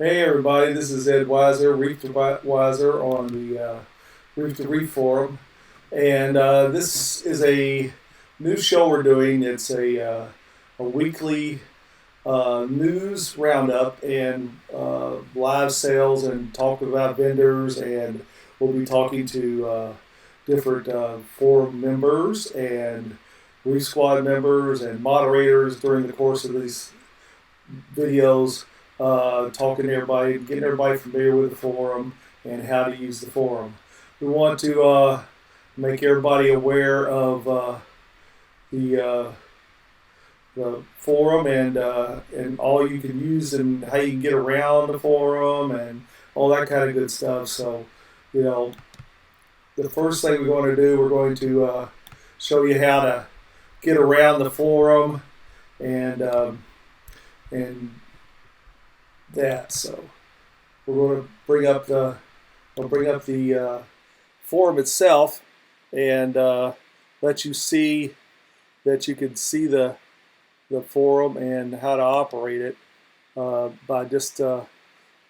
Hey everybody, this is Ed Weiser, Reef to Weiser on the Reef to Reef forum, and this is a new show we're doing. It's a weekly news roundup and live sales and talk about vendors, and we'll be talking to different forum members and Reef Squad members and moderators during the course of these videos, talking to everybody, getting everybody familiar with the forum and how to use the forum. We want to make everybody aware of the the forum and all you can use and how you can get around the forum and all that kind of good stuff. So, you know, the first thing we're going to do, we're going to show you how to get around the forum and and that. So we're going to bring up the forum itself and let you see that you can see the forum and how to operate it by just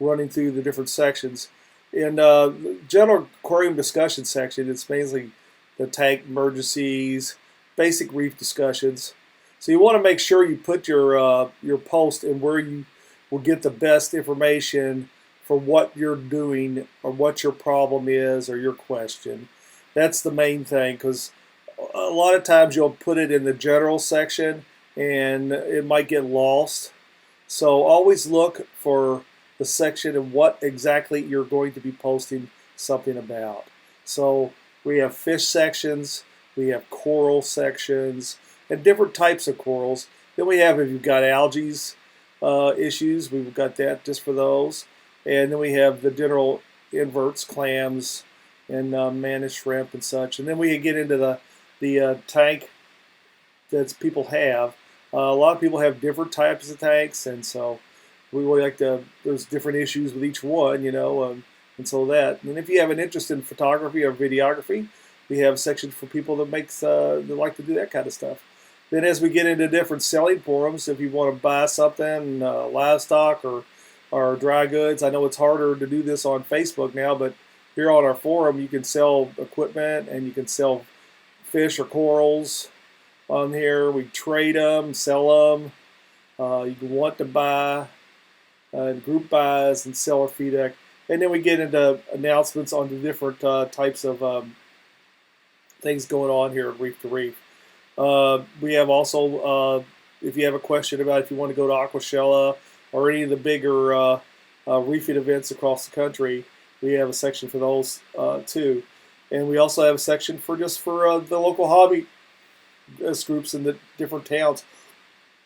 running through the different sections. In the general aquarium discussion section, it's mainly the tank emergencies, basic reef discussions. So you want to make sure you put your post in where you will get the best information for what you're doing or what your problem is or your question. That's the main thing, because a lot of times you'll put it in the general section and it might get lost. So always look for the section of what exactly you're going to be posting something about. So we have fish sections, we have coral sections, and different types of corals. Then we have, if you've got algae issues, we've got that just for those. And then we have the general inverts, clams, and managed shrimp and such. And then we get into the tank that people have. A lot of people have different types of tanks, and so we really like to. There's different issues with each one, and so that. And if you have an interest in photography or videography, we have sections for people that that like to do that kind of stuff. Then as we get into different selling forums, if you want to buy something, livestock or dry goods, I know it's harder to do this on Facebook now, but here on our forum, you can sell equipment and you can sell fish or corals on here. We trade them, sell them. You can want to buy, group buys and seller feedback. And then we get into announcements on the different types of things going on here at Reef to Reef. We have also, if you have a question about if you want to go to Aquashella or any of the bigger reefing events across the country, we have a section for those too. And we also have a section for the local hobby groups in the different towns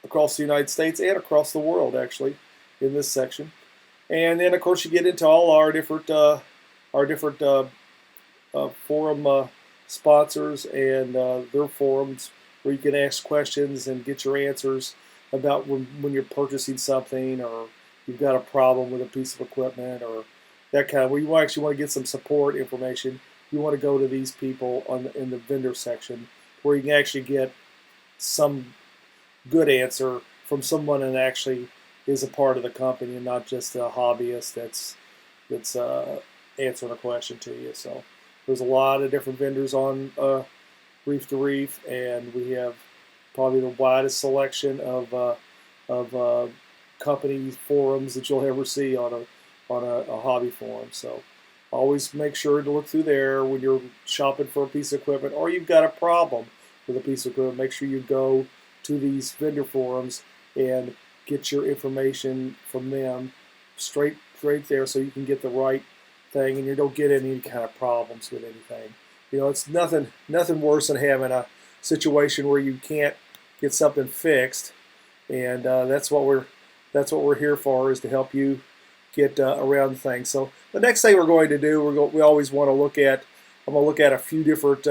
across the United States and across the world, actually, in this section. And then, of course, you get into all our different forum sponsors and their forums where you can ask questions and get your answers about when you're purchasing something or you've got a problem with a piece of equipment or that kind of. Where you actually want to get some support information, you want to go to these people in the vendor section where you can actually get some good answer from someone that actually is a part of the company and not just a hobbyist that's answering a question to you. So there's a lot of different vendors on Reef to Reef, and we have probably the widest selection of company forums that you'll ever see on a hobby forum. So always make sure to look through there when you're shopping for a piece of equipment or you've got a problem with a piece of equipment. Make sure you go to these vendor forums and get your information from them straight there so you can get the right thing and you don't get any kind of problems with anything. It's nothing worse than having a situation where you can't get something fixed, and that's what we're here for, is to help you get around things. So the next thing we're going to do, we always want to look at. I'm going to look at a few different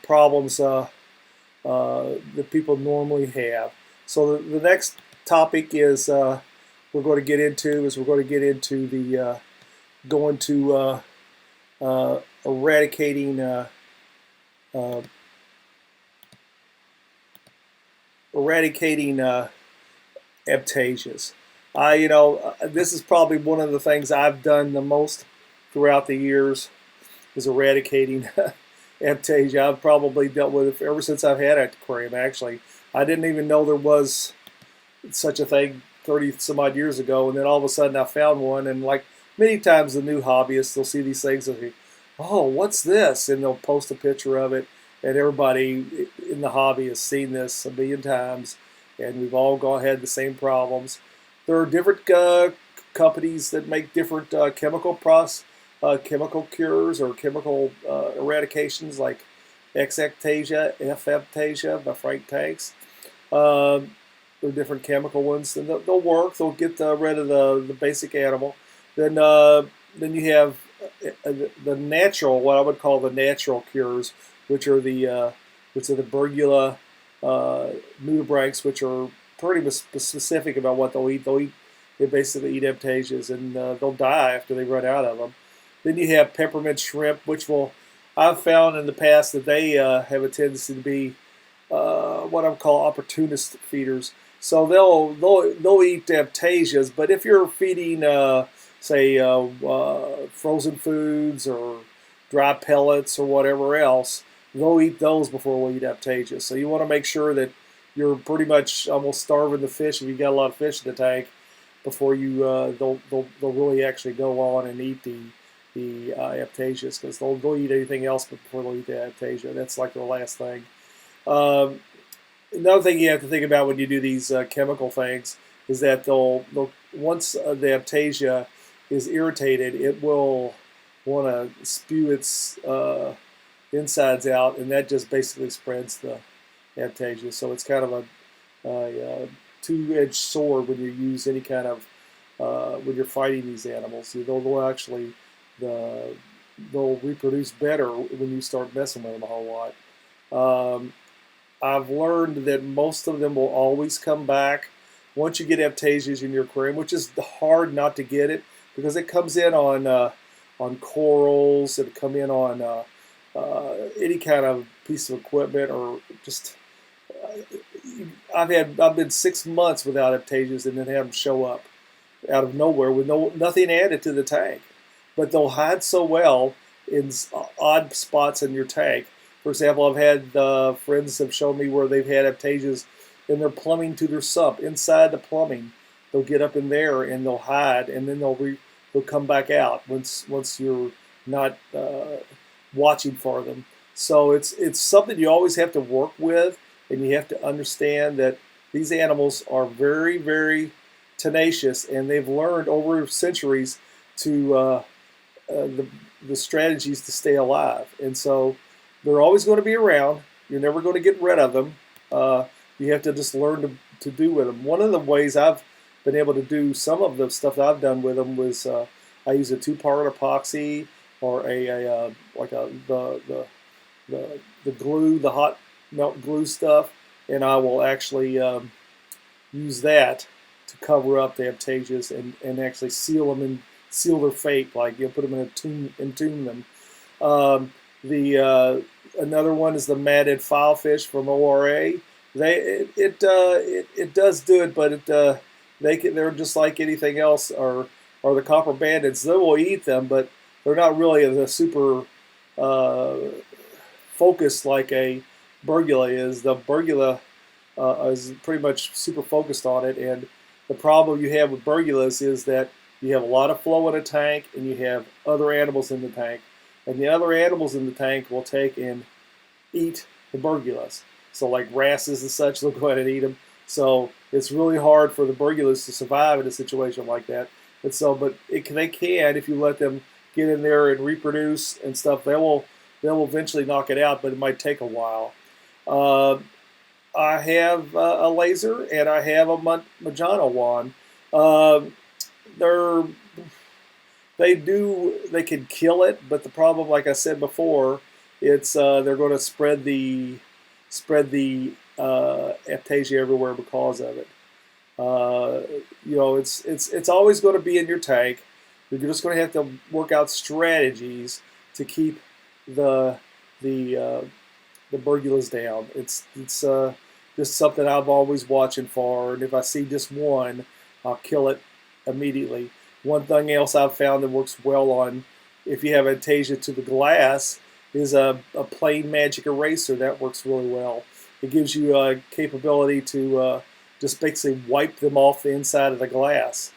problems that people normally have. So the next topic is we're going to get into the going to eradicating amptasias. This is probably one of the things I've done the most throughout the years is eradicating Amptasia. I've probably dealt with it ever since I've had an aquarium. Actually, I didn't even know there was such a thing 30 some odd years ago, and then all of a sudden I found one. And like many times, the new hobbyists, they'll see these things and say, "Oh, what's this?" And they'll post a picture of it, and everybody in the hobby has seen this a million times, and we've all had the same problems. There are different companies that make different chemical cures or chemical eradications, like X-Actasia, F-Aptasia by Frank Tanks. There are different chemical ones, and they'll work. They'll get rid of the basic animal. Then you have the natural, what I would call the natural cures, which are the Bergula nudibranchs, which are pretty specific about what they'll eat. They basically eat Amptasias, and they'll die after they run out of them. Then you have peppermint shrimp, which I've found in the past that they have a tendency to be what I would call opportunist feeders. So they'll eat Amptasias, but if you're feeding say frozen foods or dry pellets or whatever else, they'll eat those before they'll eat Amptasias. So you want to make sure that you're pretty much almost starving the fish if you've got a lot of fish in the tank before they'll really actually go on and eat the Amptasias, because they'll eat anything else before they'll eat the Amptasia. That's like the last thing. Another thing you have to think about when you do these chemical things is that they'll once the Amptasia is irritated, it will want to spew its insides out, and that just basically spreads the Amptasia. So it's kind of a two-edged sword when you use any kind of when you're fighting these animals. They'll reproduce better when you start messing with them a whole lot. I've learned that most of them will always come back once you get Amptasias in your aquarium, which is hard not to get it because it comes in on corals, it come in on any kind of piece of equipment, or just I've been 6 months without Amptasias and then have them show up out of nowhere with nothing added to the tank, but they'll hide so well in odd spots in your tank. For example, I've had friends have shown me where they've had Amptasias in their plumbing to their sump, inside the plumbing. They'll get up in there and they'll hide, and then they'll come back out once you're not watching for them. So it's something you always have to work with, and you have to understand that these animals are very, very tenacious, and they've learned over centuries to the strategies to stay alive, and so they're always going to be around. You're never going to get rid of them. You have to just learn to do with them. One of the ways I've been able to do some of the stuff that I've done with them was I use a 2-part epoxy or the glue, the hot melt glue stuff, and I will actually use that to cover up the Amptasias and actually seal them and seal their fate, like put them in entomb them. Another one is the matted filefish from ORA. It does do it, but they're just like anything else, or the copper bandits. They will eat them, but they're not really the super focused like a Bergula is. The Bergula is pretty much super focused on it, and the problem you have with Bergulas is that you have a lot of flow in a tank, and you have other animals in the tank. And the other animals in the tank will take and eat the Bergulas. So like wrasses and such, they'll go ahead and eat them. So it's really hard for the Bergulas to survive in a situation like that. And so, but they can, if you let them get in there and reproduce and stuff, they'll eventually knock it out, but it might take a while. I have a laser and I have a Majano wand. They can kill it, but the problem, like I said before, it's they're going to spread the Amptasia everywhere because of it. It's always going to be in your tank. You're just going to have to work out strategies to keep the Bergulas down. It's just something I'm always watching for, and if I see just one, I'll kill it immediately. One thing else I've found that works well on if you have Aptasia to the glass is a plain magic eraser. That works really well. It gives you a capability to just basically wipe them off the inside of the glass.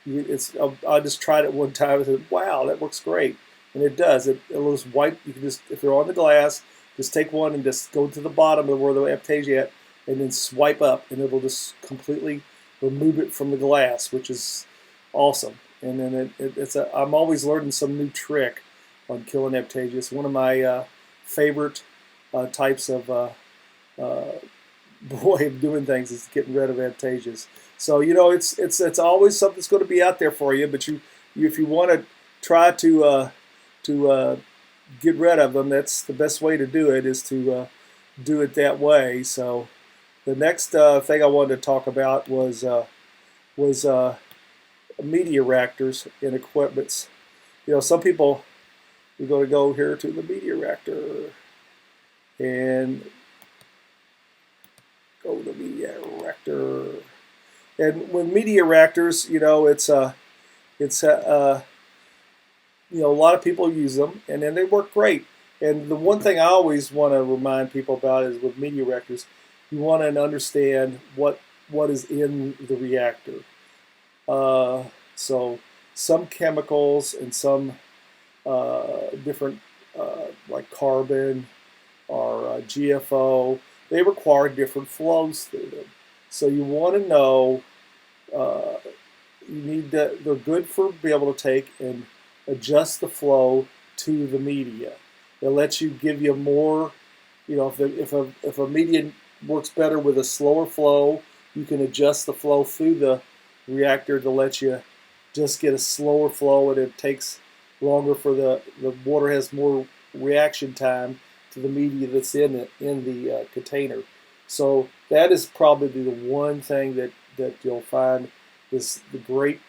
I just tried it one time and said, wow, that works great. And it does. It'll just wipe. You can just, if they're on the glass, just take one and just go to the bottom of where the Aptasia at, and then swipe up, and it'll just completely remove it from the glass, which is awesome. And then I'm always learning some new trick on killing Aptasia. It's one of my favorite types of way of doing things is getting rid of Aptasias. So it's always something that's going to be out there for you. But if you want to try to get rid of them, that's the best way to do it, is to do it that way. So the next thing I wanted to talk about was media reactors and equipments. Some people, we're going to go here to the media reactor and go to media reactor. And with media reactors, it's a lot of people use them, and then they work great. And the one thing I always want to remind people about is with media reactors, you want to understand what is in the reactor. So some chemicals and some different, like carbon or GFO, they require different flows through them. So you want to know, they're good for be able to take and adjust the to the media. It lets you give you more, if a media works better with a slower flow, you can adjust the flow through the reactor to let you just get a slower flow, and it takes longer for the water has more reaction time to the media that's in the container. So that is probably the one thing that you'll find is the great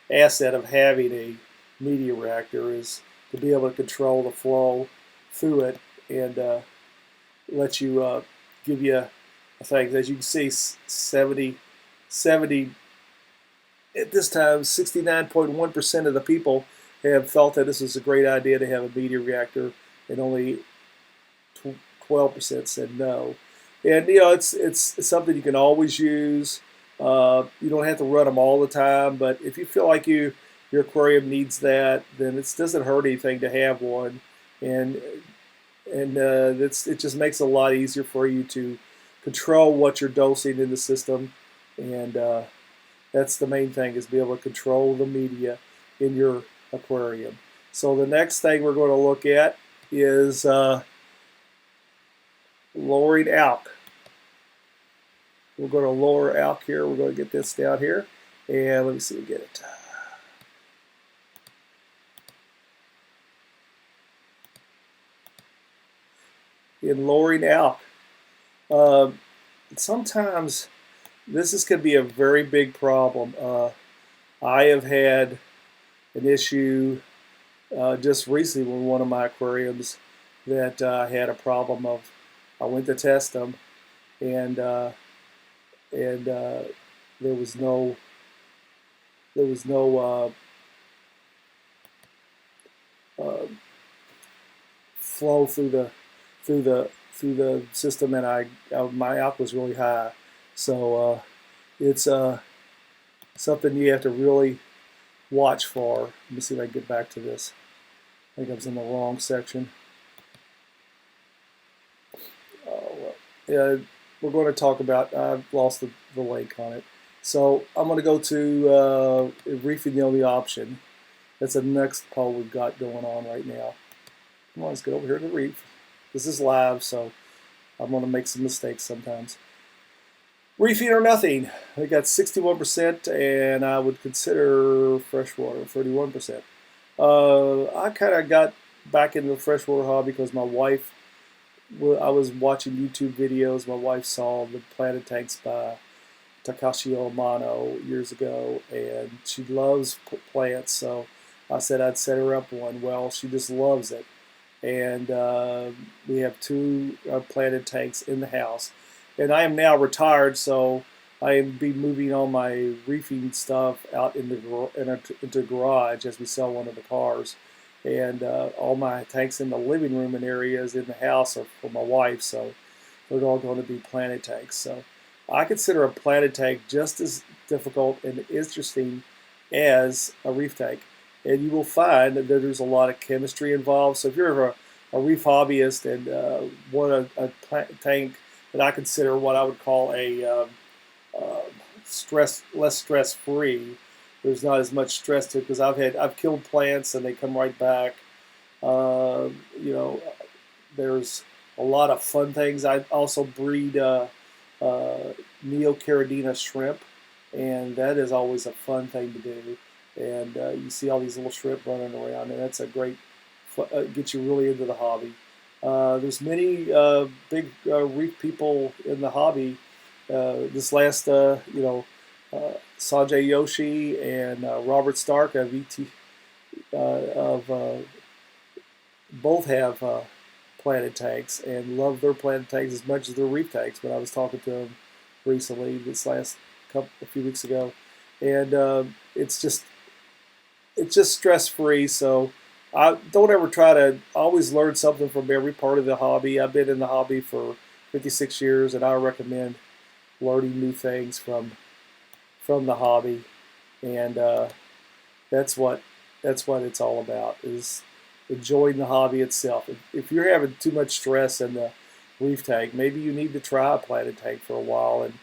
asset of having a media reactor is to be able to control the flow through it and let you give you a thing. As you can see, 70 at this time, 69.1% of the people have felt that this is a great idea to have a media reactor, and only 12% said no. And it's something you can always use. You don't have to run them all the time, but if you feel like your aquarium needs that, then it doesn't hurt anything to have one, and it just makes it a lot easier for you to control what you're dosing in the system, and that's the main thing, is be able to control the media in your aquarium. So the next thing we're going to look at is lowering alk. We're going to lower alk here. We're going to get this down here, and let me see if we get it. In lowering alk, sometimes this can be a very big problem. I have had an issue just recently with one of my aquariums that I had a problem of. I went to test them, and there was no flow through the system, and my alk was really high. So it's something you have to really watch for. Let me see if I can get back to this. I think I was in the wrong section. Yeah, we're going to talk about, I've lost the link on it. So I'm going to go to Reef is the only option. That's the next poll we've got going on right now. Come on, let's get over here to Reef. This is live, so I'm going to make some mistakes sometimes. Reef or nothing. I got 61%, and I would consider freshwater 31%. I kind of got back into the freshwater hobby because my wife, I was watching YouTube videos. My wife saw the planted tanks by Takashi Omano years ago, and she loves plants, so I said I'd set her up one. Well, she just loves it, and we have 2 planted tanks in the house. And I am now retired, so I am be moving all my reefing stuff out in into the garage as we sell one of the cars, and all my tanks in the living room and areas in the house are for my wife, so they're all going to be planted tanks. So I consider a planted tank just as difficult and interesting as a reef tank, and you will find that there's a lot of chemistry involved. So if you're a reef hobbyist and want a tank that I consider what I would call a uh, less stress free. There's not as much stress to it because I've killed plants and they come right back. Uh, you know, there's a lot of fun things. I also breed uh, Neocaridina shrimp, and that is always a fun thing to do. And you see all these little shrimp running around, and that's a great get you really into the hobby. There's many big reef people in the hobby. This last, Sanjay Yoshi and Robert Stark of both have planted tanks and love their planted tanks as much as their reef tanks. When I was talking to them recently, a few weeks ago, and it's just stress free. So I don't ever try to always learn something from every part of the hobby. I've been in the hobby for 56 years, and I recommend learning new things from the hobby, and that's what that's what it's all about, is enjoying the hobby itself. If you're having too much stress in the reef tank, maybe you need to try a planted tank for a while and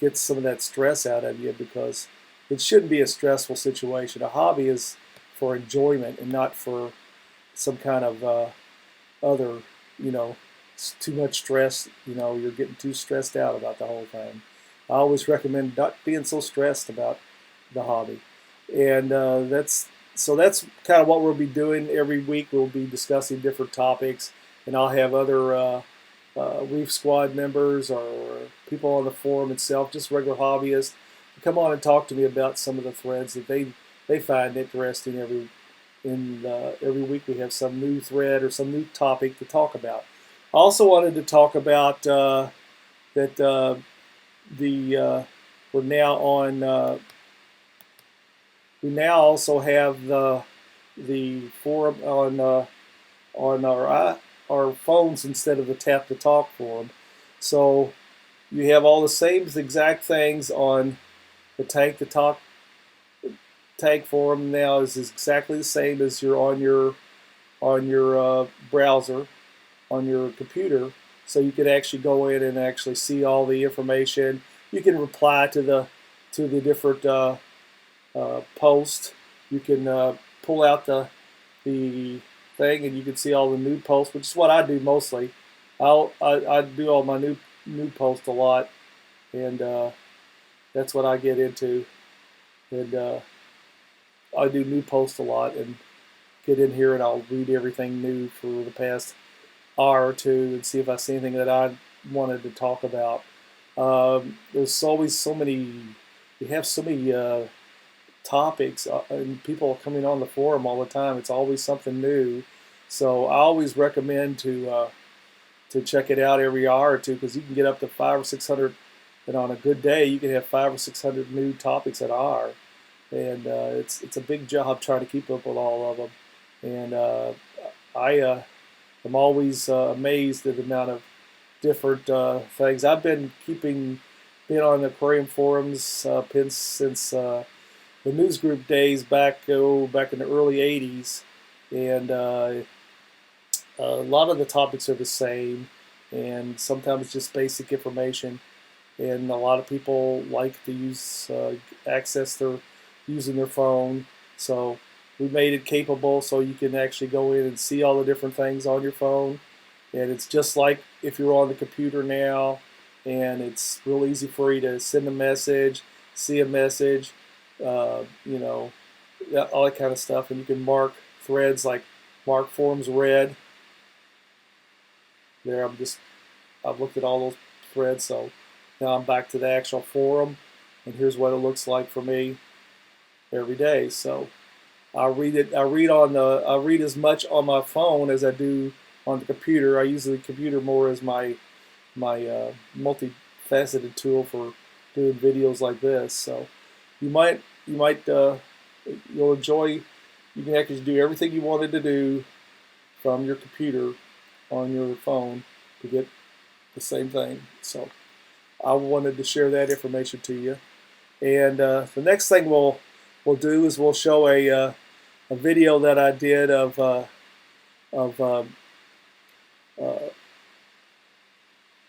get some of that stress out of you, because it shouldn't be a stressful situation. A hobby is for enjoyment and not for some kind of other, you know, too much stress. You know, you're getting too stressed out about the whole thing. I always recommend not being so stressed about the hobby, and that's kind of what we'll be doing every week. We'll be discussing different topics, and I'll have other Reef Squad members or people on the forum itself, just regular hobbyists, come on and talk to me about some of the threads that they find interesting. Every week we have some new thread or some new topic to talk about. I also wanted to talk about that the we're now on. We now also have the forum on our phones instead of the tap to talk forum. So you have all the same exact things on the tank to talk tank forum now is exactly the same as you're on your browser on your computer. So you can actually go in and actually see all the information. You can reply to the different posts. You can pull out the thing and you can see all the new posts, which is what I do mostly. I do all my new posts a lot, and that's what I get into. And I do new posts a lot and get in here and I'll read everything new for the past hour or two and see if I see anything that I wanted to talk about. There's always so many. We have so many topics, and people are coming on the forum all the time. It's always something new, so I always recommend to check it out every hour or two, because you can get up to 500 or 600, and on a good day you can have 500 or 600 new topics an hour, and it's a big job trying to keep up with all of them. And I am always amazed at the amount of different things. I've been on the aquarium forums since the news group days back in the early '80s, and a lot of the topics are the same, and sometimes just basic information. And a lot of people like to access their using their phone, so we made it capable so you can actually go in and see all the different things on your phone. And it's just like if you're on the computer now, and it's real easy for you to send a message, see a message, you know, all that kind of stuff. And you can mark threads, like mark forums red. There, I've looked at all those threads, so now I'm back to the actual forum, and here's what it looks like for me every day. So I read it. I read as much on my phone as I do on the computer. I use the computer more as my multifaceted tool for doing videos like this. So you'll enjoy. You can actually do everything you wanted to do from your computer on your phone to get the same thing. So I wanted to share that information to you. And the next thing we'll do is we'll show a video that I did of of uh,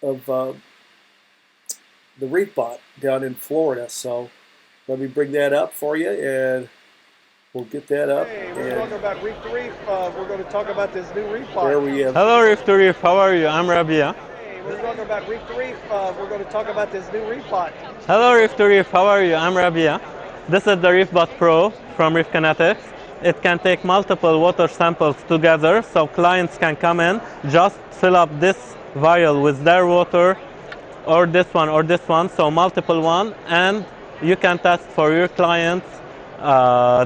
of the Reef bot down in Florida. So let me bring that up for you, and we'll get that up. Hey, we're talking about Reef to Reef. We're going to talk about this new Reef bot. There we have. Hello Reef to Reef, how are you? I'm Rabia. Hey, we're talking about Reef to Reef. We're going to talk about this new Reef bot. Hello Reef to Reef, how are you? I'm Rabia. This is the ReefBot Pro from Reef Kinetics. It can take multiple water samples together, so clients can come in, just fill up this vial with their water, or this one, so multiple one, and you can test for your clients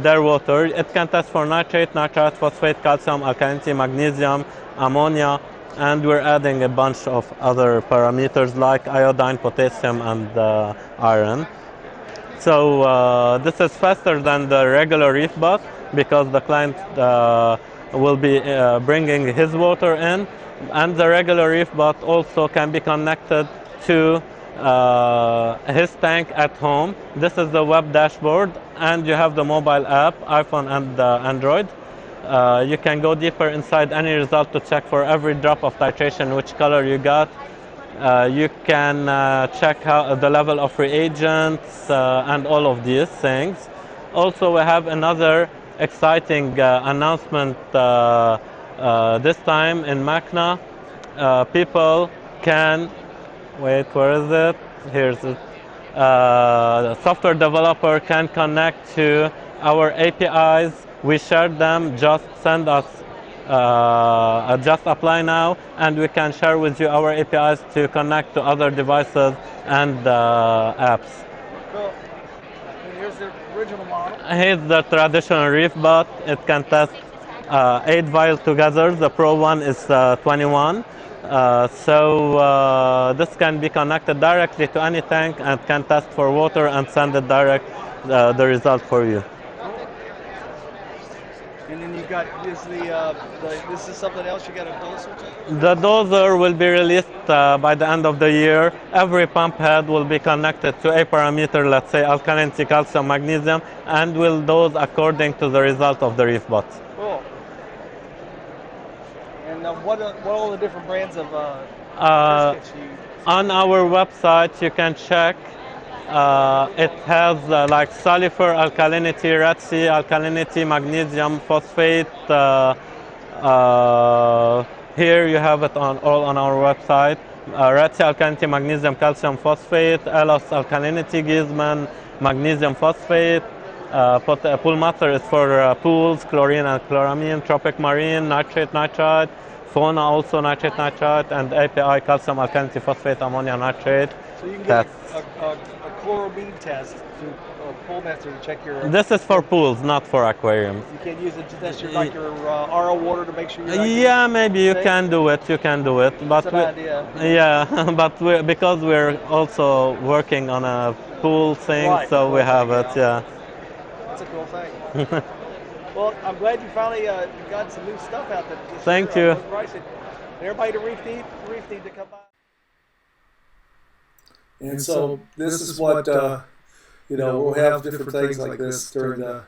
their water. It can test for nitrate, nitrite, phosphate, calcium, alkalinity, magnesium, ammonia, and we're adding a bunch of other parameters like iodine, potassium, and iron. So this is faster than the regular Reef bus because the client will be bringing his water in, and the regular Reef bot also can be connected to his tank at home. This is the web dashboard, and you have the mobile app, iPhone and Android. You can go deeper inside any result to check for every drop of titration which color you got. You can check the level of reagents and all of these things. Also, we have another exciting announcement this time in Macna. People can, wait, where is it? Here's it. The software developer can connect to our APIs. We share them, just send us just apply now, and we can share with you our APIs to connect to other devices and apps. Cool. And here's the original model. Here's the traditional Reef bot. It can test 8 vials together. The Pro one is 21. So this can be connected directly to any tank and can test for water and send it direct the result for you. And then you've got this is something else you got a dozer to? The dozer will be released by the end of the year. Every pump head will be connected to a parameter, let's say alkalinity, calcium, magnesium, and will dose according to the result of the Reef bot. Cool. And what are all the different brands of biscuits you use? On our website, you can check. It has like sulfur, alkalinity, Red Sea, alkalinity, magnesium, phosphate. Here you have it all on our website. Red Sea alkalinity, magnesium, calcium, phosphate. Elos alkalinity, Gizman, magnesium, phosphate. Pool matter is for pools, chlorine and chloramine. Tropic marine, nitrate, nitrite. Fauna also nitrate, nitrite, and API calcium, alkalinity, phosphate, ammonia, nitrate. So you can get a chloramine test through a pool master to check your. This is for pools, not for aquariums. You can use it to test your RO water to make sure you're not Yeah, maybe you can do it. You can do it, but That's an idea. yeah, but because we're also working on a pool thing, Right, so we have thing, it. Yeah. That's a cool thing. Well, I'm glad you finally got some new stuff out there. Thank you. Everybody to Reef need to come by. And so this is what we'll have different things like this during the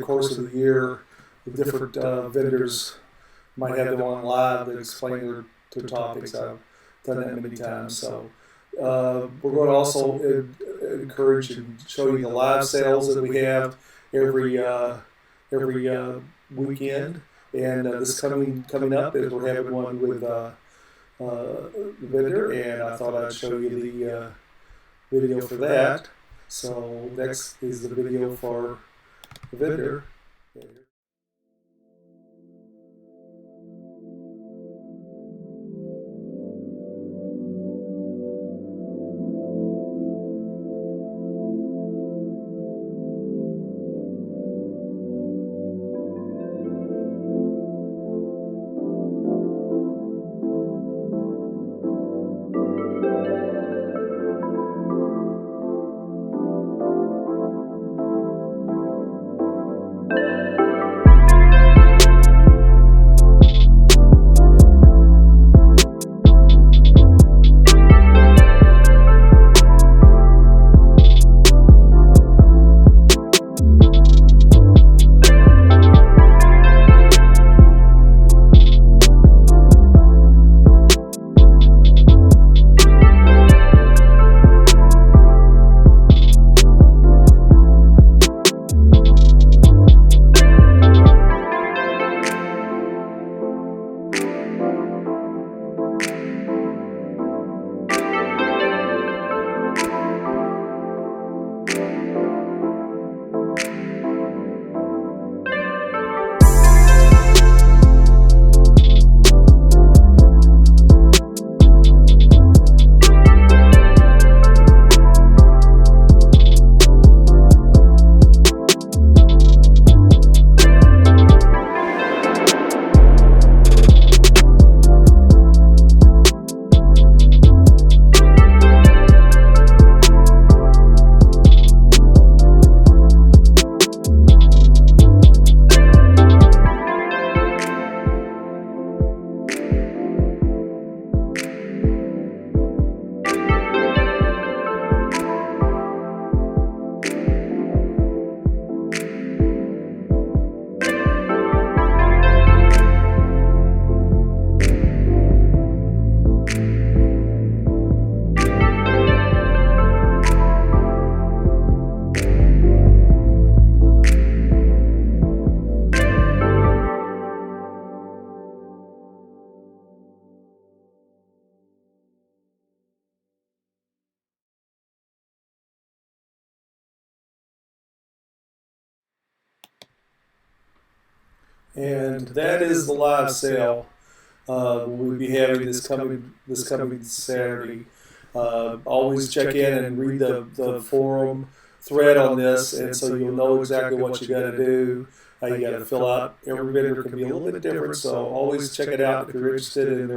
course of the year. The different vendors might have them on live to explain their topics. I've done that many times. So we're going to also encourage and show you the live sales that we have every weekend. And this coming up is we're having one with the vendor, and I thought I'd show you the video for that. So next is the video for the vendor. And that is the live sale. We'll be having this coming Saturday. Always check in and read the forum thread on this, and so you'll know exactly what you got to do. You got to fill out. Every vendor can be a little bit different, so always check it out if you're interested in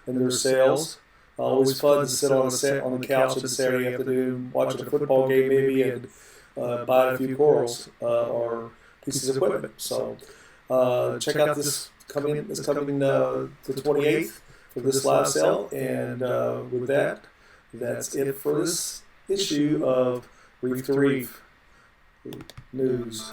their sales. Always fun to sit on the couch on a Saturday afternoon, watching a football game maybe, and buy a few corals or pieces of equipment. So check out this coming the 28th for this live sale. And with that, that's it for this issue of Reef to Reef News.